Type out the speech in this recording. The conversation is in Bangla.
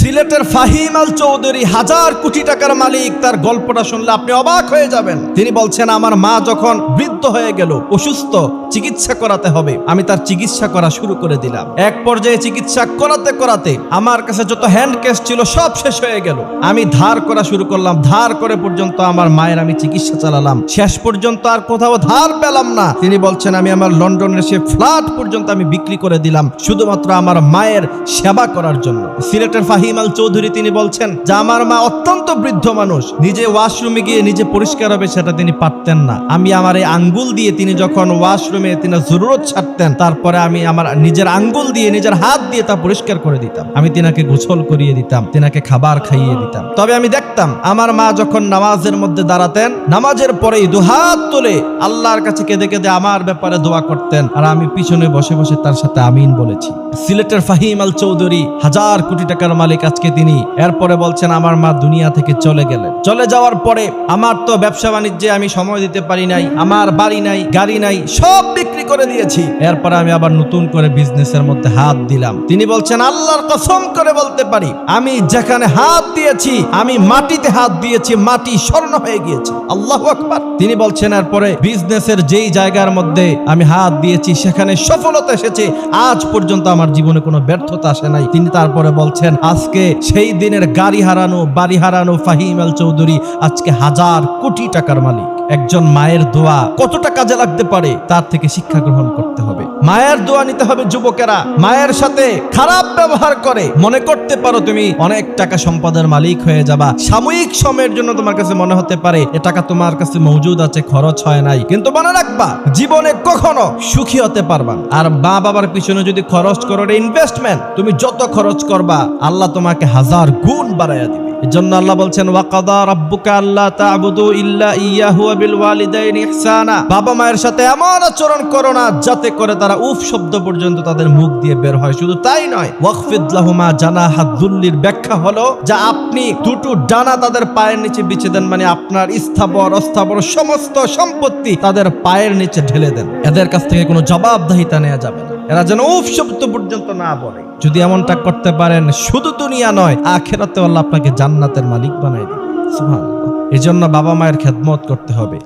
সিলেটের ফাহিম আল চৌধুরী, 1000 কোটি টাকার মালিক। তার গল্পটা শুনলে আপনি অবাক হয়ে যাবেন। তিনি বলছেন, আমার মা যখন বৃদ্ধ হয়ে গেল, অসুস্থ, চিকিৎসা করাতে হবে, আমি তার চিকিৎসা করা শুরু করে দিলাম। এক পর্যায়ে চিকিৎসা করাতে করাতে আমার কাছে যত হ্যান্ড ক্যাশ ছিল সব শেষ হয়ে গেল। আমি ধার করা শুরু করলাম, ধার করে পর্যন্ত আমার মায়ের আমি চিকিৎসা চালালাম। শেষ পর্যন্ত আর কোথাও ধার পেলাম না। তিনি বলছেন, আমি আমার লন্ডনের সে ফ্ল্যাট পর্যন্ত আমি বিক্রি করে দিলাম শুধুমাত্র আমার মায়ের সেবা করার জন্য। সিলেটের ফাহিম আল চৌধুরী তিনি বলছেন যে আমার মা অত্যন্ত বৃদ্ধ মানুষ, নিজে ওয়াশরুমে গিয়ে নিজে পরিষ্কার হবে সেটা তিনি পারতেন না। আমি আমার এই আঙ্গুল দিয়ে তিনি যখন ওয়াশরুমে তিনি জরুরত ছাড়তেন, তারপরে আমি আমার নিজের আঙ্গুল দিয়ে নিজের হাত দিয়ে তা পরিষ্কার করে দিতাম। আমি তিনাকে গোসল করিয়ে দিতাম, তিনাকে খাবার খাইয়ে দিতাম। তবে আমি দেখতাম আমার মা যখন নামাজের মধ্যে দাঁড়াতেন, নামাজের পরেই দুহাত তুলে আল্লাহর কাছে কেঁদে কেঁদে আমার ব্যাপারে দোয়া করতেন, আর আমি পিছনে বসে বসে তার সাথে আমিন বলেছি। সিলেটের ফাহিম আল চৌধুরী 1000 কোটি টাকার মালিক আজকে তিনি। এরপরে বলছেন, আমার মা দুনিয়া থেকে চলে গেলেন। চলে যাওয়ার পরে আমার তো ব্যবসা বাণিজ্যে আমি সময় দিতে পারি নাই, আমার বাড়ি নাই, গাড়ি নাই, সব বিক্রি করে দিয়েছি। এরপরে আমি আবার নতুন করে বিজনেসের মধ্যে হাত দিলাম। তিনি বলছেন, আল্লাহর কসম করে বলতে পারি, আমি যেখানে হাত দিয়েছি, আমি মাটিতে হাত দিয়েছি, মাটি স্বর্ণ হয়ে গিয়েছে। আল্লাহু আকবার। তিনি বলছেন, এরপরে বিজনেসের যেই জায়গার মধ্যে আমি হাত দিয়েছি সেখানে সফলতা এসেছে। আজ পর্যন্ত আমার জীবনে কোনো ব্যর্থতা আসে নাই। তিনি তারপরে বলছেন, আজকে সেই দিনের গাড়ি হারানো, বাড়ি হারানো ফাহিম আল চৌধুরী আজকে 1000 কোটি টাকার মালিক। একজন মায়ের দোয়া কতটা কাজে লাগতে পারে তার থেকে শিক্ষা গ্রহণ করতে হবে। মায়ের দোয়া নিতে হবে। যুবকেরা মায়ের সাথে খারাপ ব্যবহার করে মনে করতে পারো তুমি অনেক টাকা সম্পদের মালিক হয়ে যাবা। সাময়িক সময়ের জন্য তোমার কাছে মনে হতে পারে এ টাকা তোমার কাছে মজুদ আছে, খরচ হয় নাই, কিন্তু মনে রাখবা জীবনে কখনো সুখী হতে পারবা না। আর মা বাবার পিছনে যদি খরচ করো, ইনভেস্টমেন্ট, তুমি যত খরচ করবা আল্লাহ তোমাকে 1000 গুণ বাড়াইয়া দিবে। এজন্য আল্লাহ বলছেন, ওয়াকাদা রাব্বুকা আল্লা তা'বুদু ইল্লা ইয়্যাহু ওয়া বিল ওয়ালিদাইনি ইহসানা। বাবা মায়ের সাথে এমন আচরণ করো না যাতে করে তারা উফ শব্দ পর্যন্ত তাদের মুখ দিয়ে বের হয়। শুধু তাই নয়, ওয়াখফিদ লাহুমা জানাহাদ যুল্লির ব্যাখ্যা হলো যে আপনি দুটো ডানা তাদের পায়ের নিচে বিছিয়ে দেন, মানে আপনার স্থাবর অস্থাবর সমস্ত সম্পত্তি তাদের পায়ের নিচে ঢেলে দেন। এদের কাছ থেকে কোনো জবাবদিহিতা নেওয়া যাবে না, এরা যেন উফ শব্দ পর্যন্ত না বলে। যদি এমনটা করতে পারেন, শুধু দুনিয়া নয় আখিরাতে আল্লাহ আপনাকে জান্নাতের মালিক বানাই দিবে। সুবহানাল্লাহ। এজন্য বাবা মায়ের খেদমত করতে হবে।